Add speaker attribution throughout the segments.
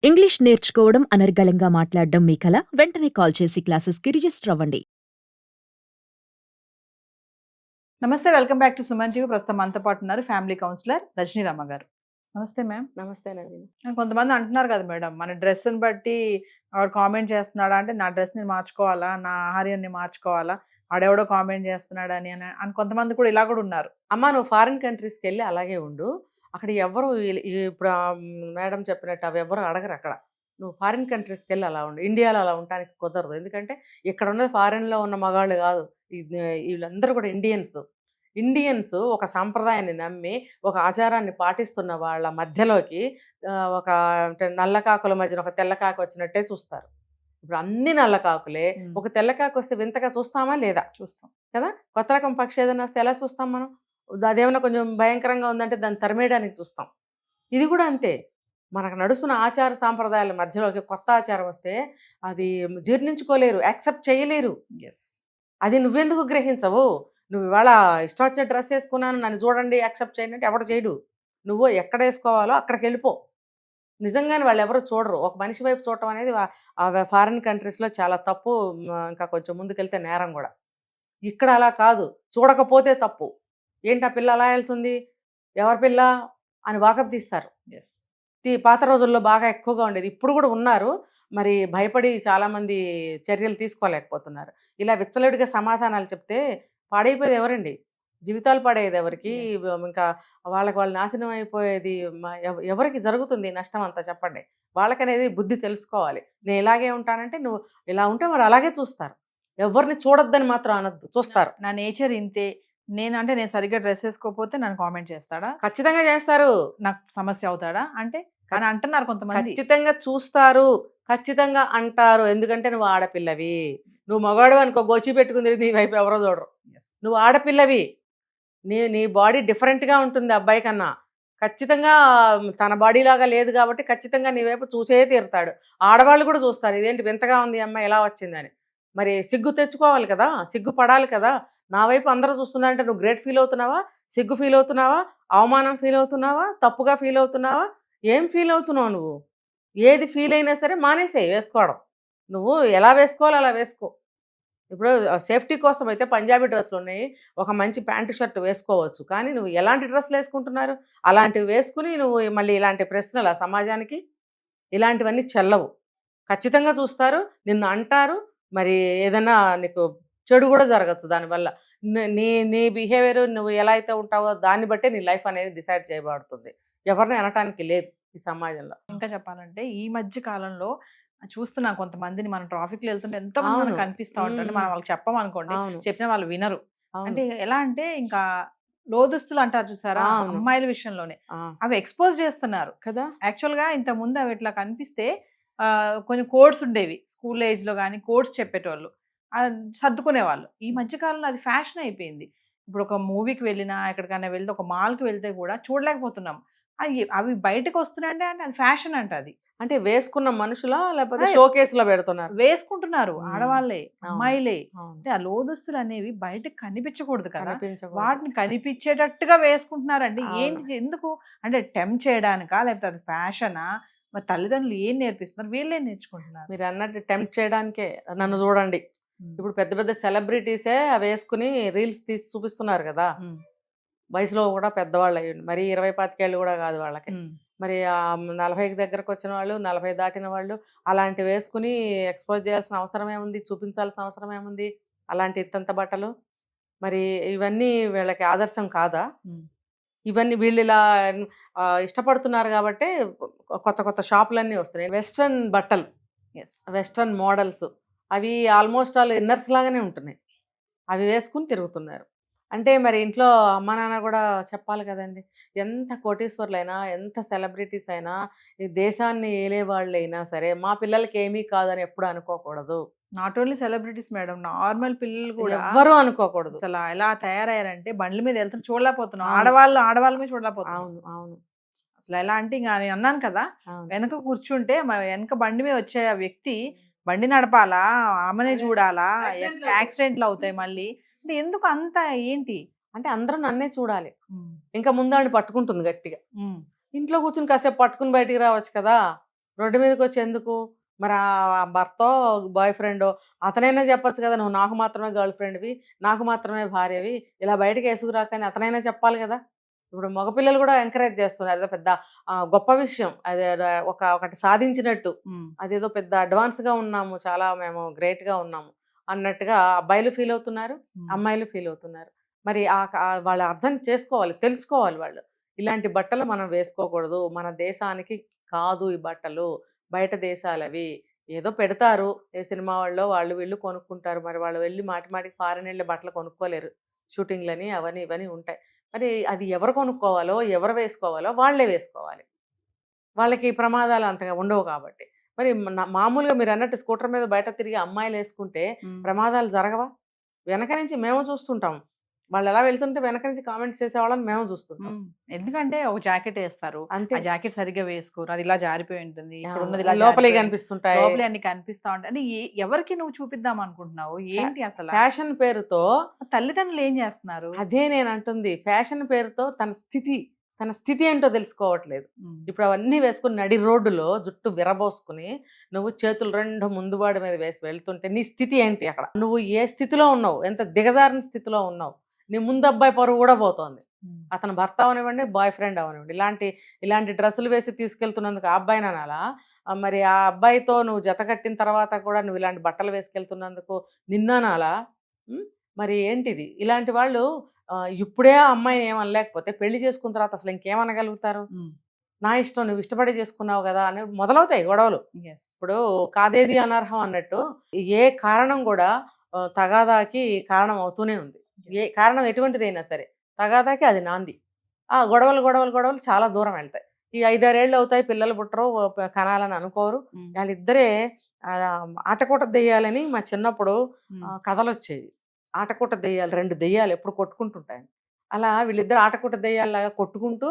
Speaker 1: English నేర్చుకోవడం అనర్గళంగా మాట్లాడడం మీ కల? వెంటనే కాల్ చేసి క్లాసెస్‌కి రిజిస్టర్ అవ్వండి.
Speaker 2: నమస్తే, welcome back to Suman TV. ప్రస్తుతం మనతో పాటు ఉన్నారు ఫ్యామిలీ కౌన్సిలర్ రజనీ రమ్మ గారు. నమస్తే మ్యామ్.
Speaker 3: నమస్తే నవీన్.
Speaker 2: కొంతమంది అంటున్నారు కదా మేడం, మన డ్రెస్ని బట్టి ఆవిడ కామెంట్ చేస్తున్నాడా అంటే నా డ్రెస్ని మార్చుకోవాలా, నా ఆహార్యాన్ని మార్చుకోవాలా, ఆడెవడో కామెంట్ చేస్తున్నాడా అని కొంతమంది కూడా ఇలా కూడా ఉన్నారు.
Speaker 3: అమ్మ, నువ్వు ఫారిన్ కంట్రీస్కి వెళ్ళి అలాగే ఉండు. అక్కడ ఎవరు ఇప్పుడు మేడం చెప్పినట్టు అవి ఎవరు అడగరు అక్కడ. నువ్వు ఫారిన్ కంట్రీస్కి వెళ్ళి అలా ఉండు. ఇండియాలో అలా ఉండడానికి కుదరదు. ఎందుకంటే ఇక్కడ ఉన్నది ఫారిన్లో ఉన్న మగాళ్ళు కాదు, వీళ్ళందరూ కూడా ఇండియన్స్ ఒక సాంప్రదాయాన్ని నమ్మి ఒక ఆచారాన్ని పాటిస్తున్న వాళ్ళ మధ్యలోకి ఒక అంటే నల్లకాకుల మధ్యన ఒక తెల్లకాకు వచ్చినట్టే చూస్తారు. ఇప్పుడు అన్ని నల్లకాకులే, ఒక తెల్లకాకు వస్తే వింతగా చూస్తామా లేదా? చూస్తాం కదా. కొత్త రకం పక్షి ఏదైనా వస్తే ఎలా చూస్తాం మనం? అదేమైనా కొంచెం భయంకరంగా ఉందంటే దాన్ని తరిమేయడానికి చూస్తాం. ఇది కూడా అంతే. మనకు నడుస్తున్న ఆచార సాంప్రదాయాల మధ్యలోకి కొత్త ఆచారం వస్తే అది జీర్ణించుకోలేరు, యాక్సెప్ట్ చేయలేరు.
Speaker 2: ఎస్,
Speaker 3: అది నువ్వెందుకు గ్రహించవు? నువ్వు ఇవాళ ఇష్టం వచ్చిన డ్రెస్ వేసుకున్నాను, నన్ను చూడండి యాక్సెప్ట్ చేయండి అంటే ఎవడు చేయడు. నువ్వు ఎక్కడ వేసుకోవాలో అక్కడికి వెళ్ళిపో. నిజంగానే వాళ్ళు ఎవరు చూడరు. ఒక మనిషి వైపు చూడటం అనేది ఫారిన్ కంట్రీస్లో చాలా తప్పు. ఇంకా కొంచెం ముందుకెళ్తే నేరం కూడా. ఇక్కడ అలా కాదు, చూడకపోతే తప్పు. ఏంటి ఆ పిల్ల అలా వెళ్తుంది, ఎవరి పిల్ల అని వాకప్ తీస్తారు.
Speaker 2: ఎస్,
Speaker 3: పాత రోజుల్లో బాగా ఎక్కువగా ఉండేది, ఇప్పుడు కూడా ఉన్నారు. మరి భయపడి చాలామంది చర్యలు తీసుకోలేకపోతున్నారు. ఇలా విచ్చలవిడిగా సమాధానాలు చెప్తే పాడైపోయేది ఎవరండి? జీవితాలు పడేది ఎవరికి? ఇంకా వాళ్ళకి వాళ్ళు నాశనం అయిపోయేది ఎవరికి జరుగుతుంది నష్టం అంతా? చెప్పండి. వాళ్ళకనేది బుద్ధి తెలుసుకోవాలి. నేను ఇలాగే ఉంటానంటే నువ్వు ఇలా ఉంటే మరి అలాగే చూస్తారు. ఎవరిని చూడొద్దని మాత్రం అనొద్దు, చూస్తారు.
Speaker 2: నా నేచర్ ఇంతే, నేను సరిగ్గా డ్రెస్ వేసుకోకపోతే నన్ను కామెంట్ చేస్తాడా?
Speaker 3: ఖచ్చితంగా చేస్తారు.
Speaker 2: నాకు సమస్య అవుతాడా అంటే అని అంటున్నారు కొంతమంది.
Speaker 3: ఖచ్చితంగా చూస్తారు, ఖచ్చితంగా అంటారు. ఎందుకంటే నువ్వు ఆడపిల్లవి. నువ్వు మగవాడు అనుకో, గోచి పెట్టుకుంది నీ వైపు ఎవరో చూడరు. నువ్వు ఆడపిల్లవి, నీ బాడీ డిఫరెంట్గా ఉంటుంది అబ్బాయి కన్నా. ఖచ్చితంగా తన బాడీ లాగా లేదు కాబట్టి ఖచ్చితంగా నీ వైపు చూసే తీరుతాడు. ఆడవాళ్ళు కూడా చూస్తారు, ఇదేంటి వింతగా ఉంది అమ్మాయి ఎలా వచ్చిందని. మరి సిగ్గు తెచ్చుకోవాలి కదా, సిగ్గు పడాలి కదా. నా వైపు అందరూ చూస్తున్నారంటే నువ్వు గ్రేట్ ఫీల్ అవుతున్నావా, సిగ్గు ఫీల్ అవుతున్నావా, అవమానం ఫీల్ అవుతున్నావా, తప్పుగా ఫీల్ అవుతున్నావా? ఏం ఫీల్ అవుతున్నావు నువ్వు? ఏది ఫీల్ అయినా సరే మానేసే వేసుకోవడం. నువ్వు ఎలా వేసుకోవాలో అలా వేసుకో. ఇప్పుడు సేఫ్టీ కోసం అయితే పంజాబీ డ్రెస్సులు ఉన్నాయి, ఒక మంచి ప్యాంటు షర్ట్ వేసుకోవచ్చు. కానీ నువ్వు ఎలాంటి డ్రెస్సులు వేసుకుంటున్నారు? అలాంటివి వేసుకుని నువ్వు మళ్ళీ ఇలాంటి ప్రశ్నలు సమాజానికి ఇలాంటివన్నీ చెల్లవు. ఖచ్చితంగా చూస్తారు, నిన్ను అంటారు. మరి ఏదైనా నీకు చెడు కూడా జరగచ్చు దానివల్ల. నీ నీ బిహేవియర్ నువ్వు ఎలా అయితే ఉంటావో దాన్ని బట్టే నీ లైఫ్ అనేది డిసైడ్ చేయబడుతుంది. ఎవరిని అనటానికి లేదు ఈ సమాజంలో.
Speaker 2: ఇంకా చెప్పాలంటే ఈ మధ్య కాలంలో చూస్తున్నా కొంతమందిని, మనం ట్రాఫిక్ లో వెళ్తుంటే ఎంతో మంది మనకు కనిపిస్తూ ఉంటారు. మనం వాళ్ళకి చెప్పమనుకోండి, చెప్పిన వాళ్ళు వినరు. అంటే ఎలా అంటే ఇంకా లోదుస్తులు అంటారు చూసారా, అమ్మాయిల విషయంలోనే అవి ఎక్స్పోజ్ చేస్తున్నారు కదా. యాక్చువల్ గా ఇంత ముందు అవి ఇట్లా కనిపిస్తే కొన్ని కోడ్స్ ఉండేవి, స్కూల్ ఏజ్ లో కానీ కోడ్స్ చెప్పేటోళ్ళు, సర్దుకునేవాళ్ళు. ఈ మధ్య కాలంలో అది ఫ్యాషన్ అయిపోయింది. ఇప్పుడు ఒక మూవీకి వెళ్ళినా ఎక్కడికైనా వెళ్తే, ఒక మాల్కి వెళ్తే కూడా చూడలేకపోతున్నాం. అవి బయటకు వస్తున్నాయంటే అంటే అది ఫ్యాషన్ అంట. అది
Speaker 3: అంటే వేసుకున్న మనుషులా లేకపోతే షోకేస్ లో పెడుతున్నారు?
Speaker 2: వేసుకుంటున్నారు ఆడవాళ్ళే, అమ్మాయిలే. అంటే ఆ లోదుస్తులు అనేవి బయటకు కనిపించకూడదు కదా, వాటిని కనిపించేటట్టుగా వేసుకుంటున్నారండి. ఏంటి, ఎందుకు అంటే టెంప్ట్ చేయడానికా లేకపోతే అది ఫ్యాషనా? మరి తల్లిదండ్రులు ఏం నేర్పిస్తున్నారు, వీళ్ళేం నేర్చుకుంటున్నారు?
Speaker 3: మీరు అన్నట్టు టెంప్ట్ చేయడానికే. నన్ను చూడండి, ఇప్పుడు పెద్ద పెద్ద సెలబ్రిటీసే అవి వేసుకుని రీల్స్ తీసి చూపిస్తున్నారు కదా. వయసులో కూడా పెద్దవాళ్ళు అయ్యండి, మరి 20-25 ఏళ్ళు కూడా కాదు వాళ్ళకి. మరి 40కి దగ్గరకు వచ్చిన వాళ్ళు, 40 దాటిన వాళ్ళు అలాంటివి వేసుకుని ఎక్స్పోజ్ చేయాల్సిన అవసరం ఏముంది, చూపించాల్సిన అవసరం ఏముంది? అలాంటి ఇంతంత బట్టలు మరి ఇవన్నీ వీళ్ళకి ఆదర్శం కాదా? ఇవన్నీ వీళ్ళు ఇలా ఇష్టపడుతున్నారు కాబట్టి కొత్త కొత్త షాపులన్నీ వస్తున్నాయి, వెస్ట్రన్ బట్టలు, వెస్ట్రన్ మోడల్స్. అవి ఆల్మోస్ట్ ఆల్ ఇన్నర్స్ లాగానే ఉంటున్నాయి, అవి వేసుకుని తిరుగుతున్నారు. అంటే మరి ఇంట్లో అమ్మ నాన్న కూడా చెప్పాలి కదండి. ఎంత కోటీశ్వర్లైనా, ఎంత సెలబ్రిటీస్ అయినా, ఈ దేశాన్ని ఏలే వాళ్ళైనా సరే మా పిల్లలకి ఏమీ కాదని ఎప్పుడు అనుకోకూడదు.
Speaker 2: Not only celebrities madam, normal పిల్లలు కూడా
Speaker 3: ఎవ్వరూ అనుకోకూడదు.
Speaker 2: అసలు ఎలా తయారయ్యారంటే బండ్ల మీద వెళ్తున్నా చూడలేకపోతున్నాం, ఆడవాళ్ళ మీద చూడలేకపోతున్నాం.
Speaker 3: అవును అవును.
Speaker 2: అసలు ఎలా అంటే ఇంకా నేను అన్నాను కదా, వెనక కూర్చుంటే వెనక బండి మీద వచ్చే ఆ వ్యక్తి బండి నడపాలా, ఆమెనే చూడాలా, యాక్సిడెంట్లు అవుతాయి మళ్ళీ. అంటే ఎందుకు అంత ఏంటి
Speaker 3: అంటే అందరూ నన్నే చూడాలి. ఇంకా ముందాడిని పట్టుకుంటుంది గట్టిగా. ఇంట్లో కూర్చుని కాసేపు పట్టుకుని బయటికి రావచ్చు కదా. రోడ్డు మీదకి వచ్చి ఎందుకు? మరి ఆ భర్తో బాయ్ ఫ్రెండో అతనైనా చెప్పొచ్చు కదా, నువ్వు నాకు మాత్రమే గర్ల్ ఫ్రెండ్వి, నాకు మాత్రమే భార్యవి, ఇలా బయటకు వేసుకురాకని అతనైనా చెప్పాలి కదా. ఇప్పుడు మగపిల్లలు కూడా ఎంకరేజ్ చేస్తున్నారు, అదే పెద్ద గొప్ప విషయం, అదే ఒకటి సాధించినట్టు, అదేదో పెద్ద అడ్వాన్స్గా ఉన్నాము, చాలా మేము గ్రేట్గా ఉన్నాము అన్నట్టుగా అబ్బాయిలు ఫీల్ అవుతున్నారు, అమ్మాయిలు ఫీల్ అవుతున్నారు. మరి వాళ్ళు అర్థం చేసుకోవాలి, తెలుసుకోవాలి వాళ్ళు. ఇలాంటి బట్టలు మనం వేసుకోకూడదు, మన దేశానికి కాదు ఈ బట్టలు, బయట దేశాలవి. ఏదో పెడతారు ఏ సినిమా వాళ్ళు వాళ్ళు వీళ్ళు కొనుక్కుంటారు, మరి వాళ్ళు వెళ్ళి మాటికి ఫారెన్ వెళ్ళి బట్టలు కొనుక్కోలేరు, షూటింగ్లని అవన్నీ ఇవన్నీ ఉంటాయి. మరి అది ఎవరు కొనుక్కోవాలో ఎవరు వేసుకోవాలో వాళ్ళే వేసుకోవాలి, వాళ్ళకి ప్రమాదాలు అంతగా ఉండవు కాబట్టి. మరి మామూలుగా మీరు అన్నట్టు స్కూటర్ మీద బయట తిరిగి అమ్మాయిలు వేసుకుంటే ప్రమాదాలు జరగవా? వెనక నుంచి మేము చూస్తుంటాం, వాళ్ళు ఎలా వెళ్తుంటే వెనక నుంచి కామెంట్స్ చేసేవాళ్ళని మేము చూస్తుంటాం.
Speaker 2: ఎందుకంటే ఒక జాకెట్ వేస్తారు,
Speaker 3: అంతే,
Speaker 2: ఆ జాకెట్ సరిగ్గా వేసుకోరు, అది ఇలా జారిపోయి ఉంటుంది, ఇక్కడ ఉన్నది ఇలా
Speaker 3: లోపలే కనిపిస్తుంటాయి,
Speaker 2: లోపలే అన్ని కనిపిస్తా ఉంటాయి. అంటే ఎవరికి నువ్వు చూపిద్దాం అనుకుంటున్నావు, ఏంటి అసలు
Speaker 3: ఫ్యాషన్ పేరుతో
Speaker 2: తల్లిదండ్రులు ఏం చేస్తున్నారు?
Speaker 3: అదే నేను అంటుంది, ఫ్యాషన్ పేరుతో తన స్థితి ఏంటో తెలుసుకోవట్లేదు. ఇప్పుడు అవన్నీ వేసుకుని నడి రోడ్డులో జుట్టు విరబోసుకుని నువ్వు చేతులు రెండు ముందుబాటు మీద వేసి వెళ్తుంటే నీ స్థితి ఏంటి? అక్కడ నువ్వు ఏ స్థితిలో ఉన్నావు, ఎంత దిగజారిన స్థితిలో ఉన్నావు? నీ ముందు అబ్బాయి పరువు కూడా పోతోంది, అతను భర్త అవనివ్వండి, బాయ్ ఫ్రెండ్ అవనివ్వండి. ఇలాంటి డ్రెస్సులు వేసి తీసుకెళ్తున్నందుకు ఆ అబ్బాయిని అనాలా? మరి ఆ అబ్బాయితో నువ్వు జత కట్టిన తర్వాత కూడా నువ్వు ఇలాంటి బట్టలు వేసుకెళ్తున్నందుకు నిన్ననాలా? మరి ఏంటిది? ఇలాంటి వాళ్ళు ఇప్పుడే ఆ అమ్మాయిని ఏమనలేకపోతే పెళ్లి చేసుకున్న తర్వాత అసలు ఇంకేమనగలుగుతారు? నా ఇష్టం, నువ్వు ఇష్టపడి చేసుకున్నావు కదా అని మొదలవుతాయి గొడవలు. ఇప్పుడు కాదేది అనర్హం అన్నట్టు ఏ కారణం కూడా తగాదాకి కారణం అవుతూనే ఉంది. ఏ కారణం ఎటువంటిదైనా సరే తగాదాకి అది నాంది. ఆ గొడవలు చాలా దూరం వెళ్తాయి. ఈ 5-6 ఏళ్ళు అవుతాయి, పిల్లలు పుట్టరు, కనాలని అనుకోరు. వాళ్ళిద్దరే ఆటకూట దెయ్యాలని మా చిన్నప్పుడు కథలు వచ్చేవి. ఆటకూట దెయ్యాలు, 2 దెయ్యాలు ఎప్పుడు కొట్టుకుంటుంటాయి. అలా వీళ్ళిద్దరు ఆటకూట దెయ్యాల్లాగా కొట్టుకుంటూ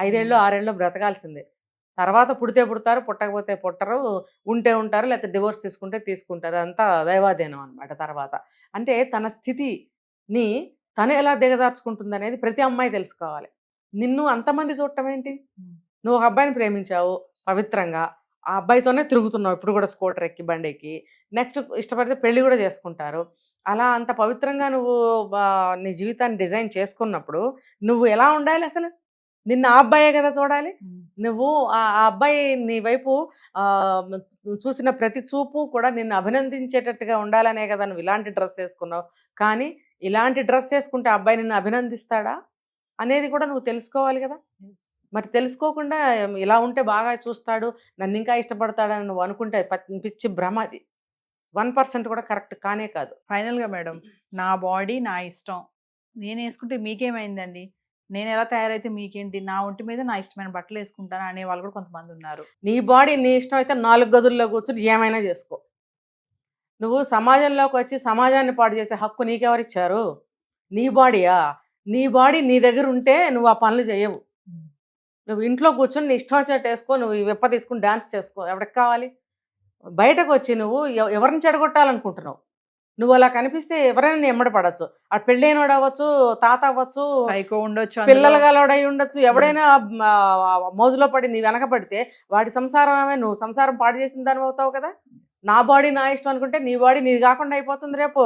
Speaker 3: 5 ఏళ్ళు 6 ఏళ్ళు బ్రతకాల్సిందే. తర్వాత పుడితే పుడతారు, పుట్టకపోతే పుట్టరు, ఉంటే ఉంటారు, లేకపోతే డివోర్స్ తీసుకుంటారు. అంతా దైవాధీనం అనమాట. తర్వాత అంటే తన స్థితిని తను ఎలా దిగజార్చుకుంటుంది అనేది ప్రతి అమ్మాయి తెలుసుకోవాలి. నిన్ను అంతమంది చూడటం ఏంటి? నువ్వు ఒక అబ్బాయిని ప్రేమించావు పవిత్రంగా, ఆ అబ్బాయితోనే తిరుగుతున్నావు ఇప్పుడు కూడా, స్కూటర్ ఎక్కి బండి ఎక్కి, నెక్స్ట్ ఇష్టపడితే పెళ్లి కూడా చేసుకుంటారు. అలా అంత పవిత్రంగా నువ్వు నీ జీవితాన్ని డిజైన్ చేసుకున్నప్పుడు నువ్వు ఎలా ఉండాలి అసలు? నిన్న ఆ అబ్బాయే కదా చూడాలి. నువ్వు ఆ అబ్బాయి నీ వైపు చూసిన ప్రతి చూపు కూడా నిన్ను అభినందించేటట్టుగా ఉండాలనే కదా నువ్వు ఇలాంటి డ్రెస్ వేసుకున్నావు. కానీ ఇలాంటి డ్రెస్ వేసుకుంటే ఆ అబ్బాయి నిన్ను అభినందిస్తాడా అనేది కూడా నువ్వు తెలుసుకోవాలి కదా. మరి తెలుసుకోకుండా ఇలా ఉంటే బాగా చూస్తాడు, నన్ను ఇంకా ఇష్టపడతాడని నువ్వు అనుకుంటే పిచ్చి భ్రమ. అది 1% కూడా కరెక్ట్ కానే కాదు.
Speaker 2: ఫైనల్గా మేడం, నా బాడీ నా ఇష్టం, నేను వేసుకుంటే మీకేమైందండి, నేను ఎలా తయారైతే మీకేంటి, నా ఒంటి మీద నా ఇష్టమైన బట్టలు వేసుకుంటాను అనే వాళ్ళు కూడా కొంతమంది ఉన్నారు.
Speaker 3: నీ బాడీ నీ ఇష్టం అయితే 4 గదుల్లో కూర్చుని ఏమైనా చేసుకో. నువ్వు సమాజంలోకి వచ్చి సమాజాన్ని పాడు చేసే హక్కు నీకెవరిచ్చారు? నీ బాడీయా? నీ బాడీ నీ దగ్గర ఉంటే నువ్వు ఆ పనులు చేయవు. నువ్వు ఇంట్లో కూర్చొని నీ ఇష్టం వచ్చినట్టు వేసుకో, నువ్వు విప్ప తీసుకుని డాన్స్ చేసుకో, ఎవరికి కావాలి? బయటకు వచ్చి నువ్వు ఎవరిని చెడగొట్టాలనుకుంటున్నావు? నువ్వు అలా కనిపిస్తే ఎవరైనా నీ ఎమ్మడి పడవచ్చు. ఆ పెళ్ళైనోడు అవ్వచ్చు, తాత అవ్వచ్చు,
Speaker 2: సైకో ఉండొచ్చు,
Speaker 3: పిల్లలు గలవాడై ఉండొచ్చు, ఎవడైనా మోజులో పడి నీ వెనక పడితే వాడి సంసారం ఏమే, నువ్వు సంసారం పాడు చేసిన దాని అవుతావు కదా. నా బాడీ నా ఇష్టం అనుకుంటే నీ బాడీ నీది కాకుండా అయిపోతుంది రేపు,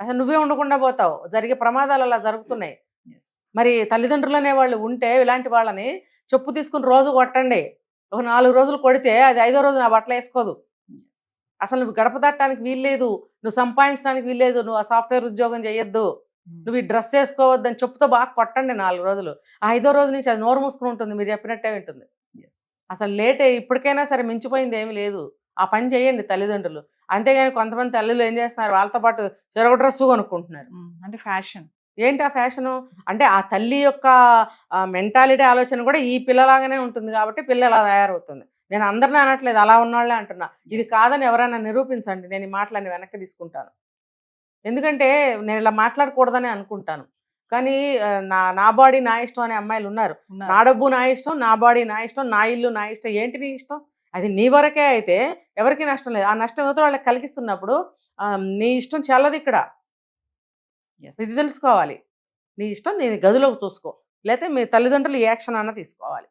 Speaker 3: అసలు నువ్వే ఉండకుండా పోతావు. జరిగే ప్రమాదాలు అలా జరుగుతున్నాయి. మరి తల్లిదండ్రులు అనే వాళ్ళు ఉంటే ఇలాంటి వాళ్ళని చెప్పు తీసుకుని రోజు కొట్టండి. ఒక 4 రోజులు కొడితే అది 5వ రోజు నా బట్టలు వేసుకోదు. అసలు నువ్వు గడప దాటడానికి వీల్లేదు, నువ్వు సంపాదించడానికి వీల్లేదు, నువ్వు ఆ సాఫ్ట్వేర్ ఉద్యోగం చేయొద్దు, నువ్వు ఈ డ్రెస్ వేసుకోవద్దు అని చెప్పుతో బాగా కొట్టండి 4 రోజులు. ఆ 5వ రోజు నుంచి అది నోరు మూసుకుని ఉంటుంది, మీరు చెప్పినట్టే వింటుంది. అసలు లేటే ఇప్పటికైనా సరే మించిపోయింది ఏమి లేదు. ఆ పని చేయండి తల్లిదండ్రులు. అంతేగాని కొంతమంది తల్లులు ఏం చేస్తున్నారు, వాళ్ళతో పాటు చెరగ డ్రెస్సు కొనుక్కుంటున్నారు.
Speaker 2: అంటే ఫ్యాషన్
Speaker 3: ఏంటి ఆ ఫ్యాషను? అంటే ఆ తల్లి యొక్క మెంటాలిటీ ఆలోచన కూడా ఈ పిల్లలాగానే ఉంటుంది కాబట్టి పిల్ల అలా తయారవుతుంది. నేను అందరినీ అనట్లేదు, అలా ఉన్నవాళ్ళే అంటున్నా. ఇది కాదని ఎవరైనా నిరూపించండి, నేను ఈ మాటలన్నీ వెనక్కి తీసుకుంటాను. ఎందుకంటే నేను ఇలా మాట్లాడకూడదని అనుకుంటాను. కానీ నా బాడీ నా ఇష్టం అనే అమ్మాయిలు ఉన్నారు. నా డబ్బు నా ఇష్టం, నా బాడీ నా ఇష్టం, నా ఇల్లు నా ఇష్టం. ఏంటి నీ ఇష్టం? అది నీ వరకే అయితే ఎవరికి నష్టం లేదు. ఆ నష్టం యువత వాళ్ళకి కలిగిస్తున్నప్పుడు నీ ఇష్టం చెల్లదు ఇక్కడ. ఇది తెలుసుకోవాలి. నీ ఇష్టం నీ గదిలోకి చూసుకో, లేకపోతే మీ తల్లిదండ్రులు యాక్షన్ అన్న తీసుకోవాలి.